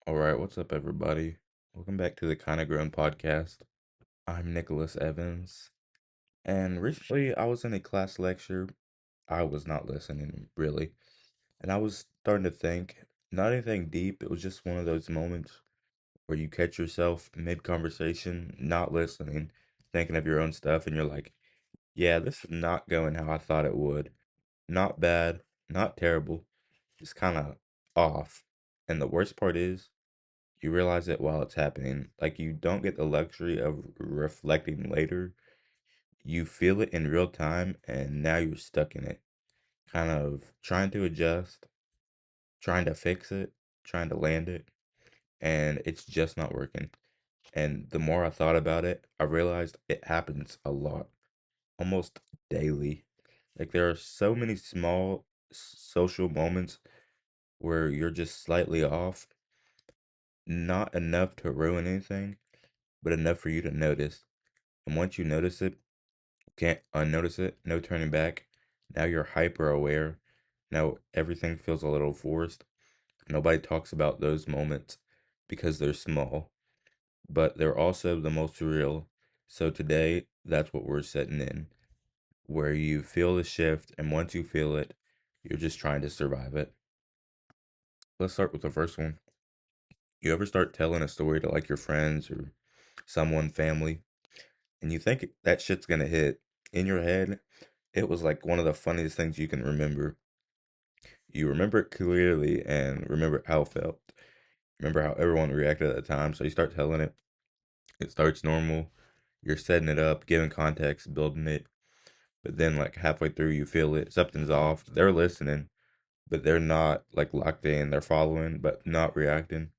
All right, what's up, everybody? Welcome back to the Kinda Grown podcast. I'm Nicholas Evans, and recently I was in a class lecture. I was not listening, really, and I was starting to think, not anything deep, it was just one of those moments where you catch yourself mid-conversation, not listening, thinking of your own stuff, and you're like, yeah, this is not going how I thought it would. Not bad, not terrible, just kind of off. And the worst part is, you realize it while it's happening. Like you don't get the luxury of reflecting later. You feel it in real time and now you're stuck in it. Kind of trying to adjust, trying to fix it, trying to land it, and it's just not working. And the more I thought about it, I realized it happens a lot, almost daily. Like there are so many small social moments where you're just slightly off, not enough to ruin anything, but enough for you to notice. And once you notice it, can't unnotice it, no turning back. Now you're hyper aware. Now everything feels a little forced. Nobody talks about those moments because they're small, but they're also the most real. So today, that's what we're setting in, where you feel the shift, and once you feel it, you're just trying to survive it. Let's start with the first one. You ever start telling a story to like your friends or someone, family, and you think that shit's gonna hit in your head? It was like one of the funniest things you can remember. You remember it clearly and remember how it felt. Remember how everyone reacted at the time. So you start telling it. It starts normal. You're setting it up, giving context, building it. But then, like halfway through, you feel it. Something's off. They're listening, but they're not like locked in. They're following, but not reacting,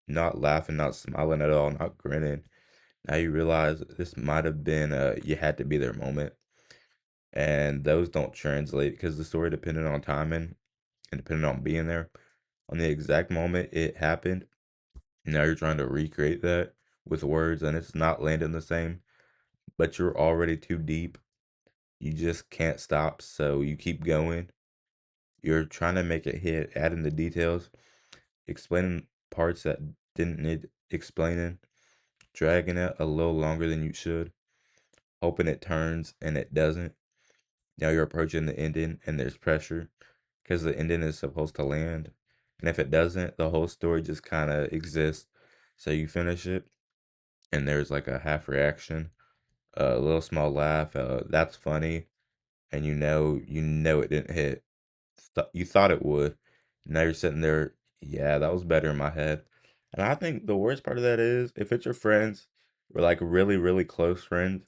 not laughing, not smiling at all, not grinning. Now you realize this might have been a you had to be there moment. And those don't translate because the story depended on timing and depending on being there on the exact moment it happened. Now you're trying to recreate that with words and it's not landing the same, but you're already too deep. You just can't stop, so you keep going. You're trying to make it hit, adding the details, explaining parts that didn't need explaining, dragging it a little longer than you should, hoping it turns and it doesn't. Now you're approaching the ending and there's pressure because the ending is supposed to land. And if it doesn't, the whole story just kind of exists. So you finish it and there's like a half reaction, a little small laugh, that's funny, and you know it didn't hit. You thought it would. Now you're sitting there, yeah, that was better in my head. And I think the worst part of that is if it's your friends or like really, really close friends,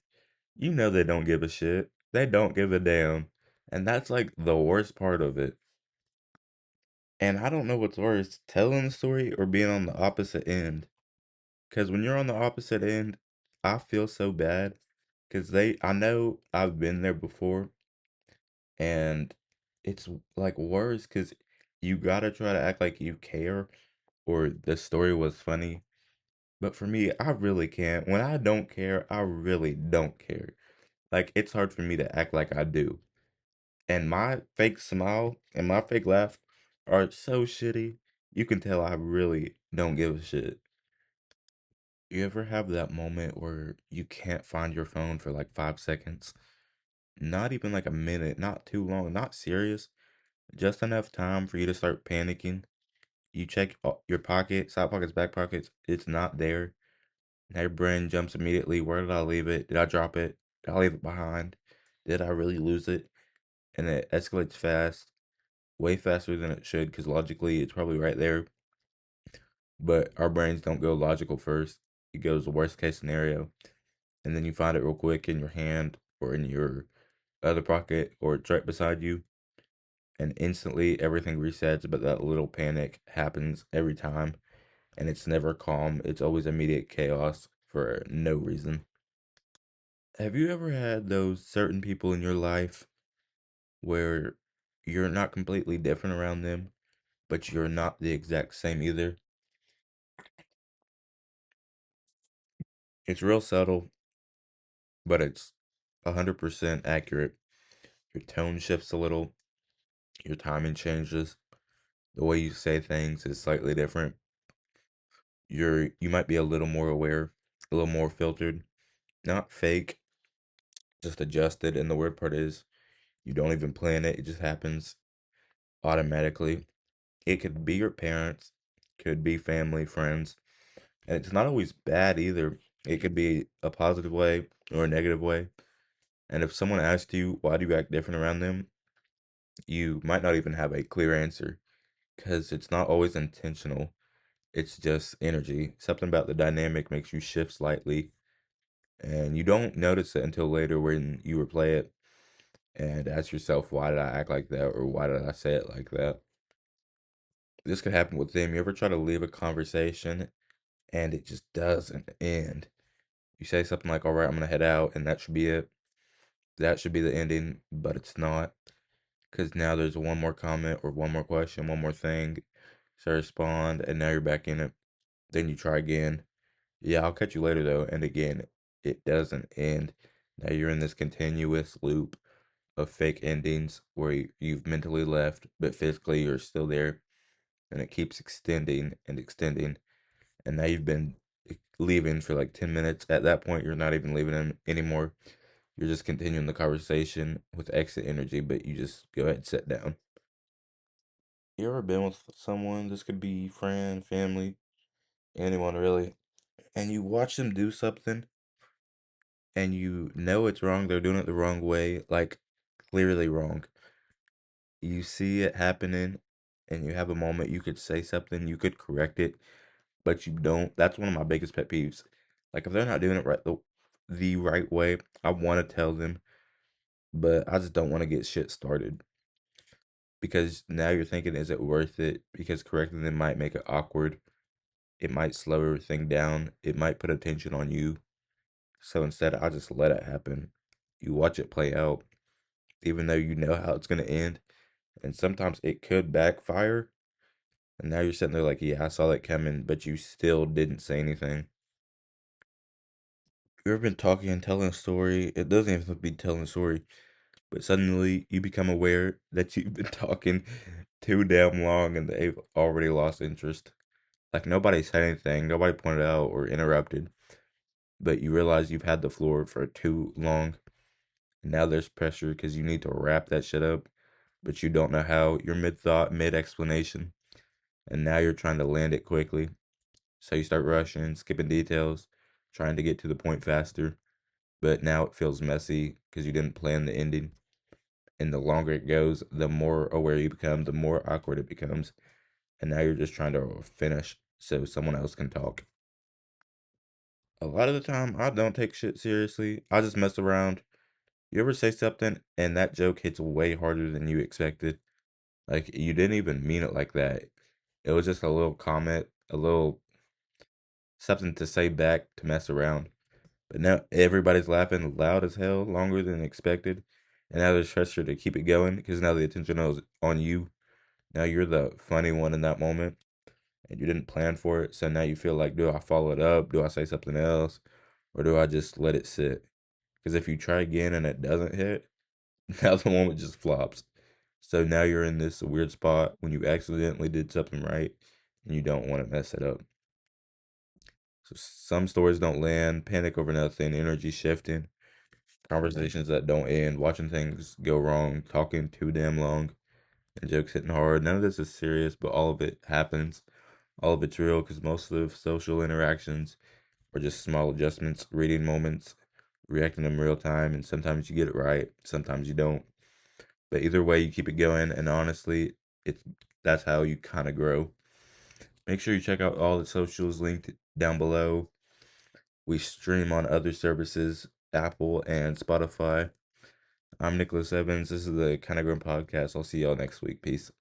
you know they don't give a shit. They don't give a damn. And that's like the worst part of it. And I don't know what's worse, telling the story or being on the opposite end. Because when you're on the opposite end, I feel so bad. Because I know I've been there before. And it's like worse because you gotta try to act like you care or the story was funny. But for me, I really can't. When I don't care, I really don't care. Like, it's hard for me to act like I do. And my fake smile and my fake laugh are so shitty. You can tell I really don't give a shit. You ever have that moment where you can't find your phone for like 5 seconds? Not even like a minute, not too long, not serious, just enough time for you to start panicking. You check your pocket, side pockets, back pockets, it's not there. Now your brain jumps immediately. Where did I leave it? Did I drop it? Did I leave it behind? Did I really lose it? And it escalates fast, way faster than it should, because logically it's probably right there. But our brains don't go logical first. It goes the worst case scenario. And then you find it real quick in your hand or in your other pocket or it's right beside you. And instantly everything resets, but that little panic happens every time. And it's never calm. It's always immediate chaos for no reason. Have you ever had those certain people in your life where you're not completely different around them, but you're not the exact same either? It's real subtle, but it's 100% accurate. Your tone shifts a little, your timing changes, the way you say things is slightly different. you might be a little more aware, a little more filtered, not fake, just adjusted. And the weird part is you don't even plan it, it just happens automatically. It could be your parents, could be family, friends, and it's not always bad either. It could be a positive way or a negative way. And if someone asks you why do you act different around them, you might not even have a clear answer because it's not always intentional. It's just energy. Something about the dynamic makes you shift slightly, and you don't notice it until later when you replay it and ask yourself, why did I act like that? Or why did I say it like that? This could happen with them. You ever try to leave a conversation and it just doesn't end? You say something like, all right, I'm going to head out, and that should be it. That should be the ending, but it's not. Because now there's one more comment or one more question, one more thing to respond, and now you're back in it. Then you try again. Yeah, I'll catch you later, though. And again, it doesn't end. Now you're in this continuous loop of fake endings where you've mentally left, but physically you're still there. And it keeps extending and extending. And now you've been leaving for like 10 minutes. At that point, you're not even leaving them anymore. You're just continuing the conversation with exit energy, but you just go ahead and sit down. You ever been with someone, this could be friend, family, anyone really, and you watch them do something and you know it's wrong, they're doing it the wrong way, like clearly wrong. You see it happening and you have a moment you could say something, you could correct it, but you don't. That's one of my biggest pet peeves. Like if they're not doing it right the right way, I want to tell them, but I just don't want to get shit started. Because now you're thinking, is it worth it? Because correcting them might make it awkward. It might slow everything down. It might put attention on you. So instead, I just let it happen. You watch it play out, even though you know how it's going to end. And sometimes it could backfire. And now you're sitting there like, yeah, I saw that coming, but you still didn't say anything. You ever been talking and telling a story? It doesn't even have to be telling a story, but suddenly you become aware that you've been talking too damn long and they've already lost interest. Like nobody said anything, nobody pointed out or interrupted, but you realize you've had the floor for too long. And now there's pressure because you need to wrap that shit up, but you don't know how. You're mid thought, mid explanation, and now you're trying to land it quickly. So you start rushing, skipping details, trying to get to the point faster. But now it feels messy because you didn't plan the ending. And the longer it goes, the more aware you become, the more awkward it becomes. And now you're just trying to finish so someone else can talk. A lot of the time, I don't take shit seriously. I just mess around. You ever say something and that joke hits way harder than you expected? Like, you didn't even mean it like that. It was just a little comment, a little something to say back to mess around. But now everybody's laughing loud as hell, longer than expected. And now there's pressure to keep it going because now the attention is on you. Now you're the funny one in that moment and you didn't plan for it. So now you feel like, do I follow it up? Do I say something else? Or do I just let it sit? Because if you try again and it doesn't hit, now the moment just flops. So now you're in this weird spot when you accidentally did something right and you don't want to mess it up. So some stories don't land, panic over nothing, energy shifting, conversations that don't end, watching things go wrong, talking too damn long, and jokes hitting hard. None of this is serious, but all of it happens. All of it's real because most of social interactions are just small adjustments, reading moments, reacting in real time, and sometimes you get it right, sometimes you don't. But either way, you keep it going, and honestly, it's that's how you kind of grow. Make sure you check out all the socials linked down below. We stream on other services, Apple and Spotify. I'm Nicholas Evans. This is the Kind of Grown Podcast. I'll see y'all next week. Peace.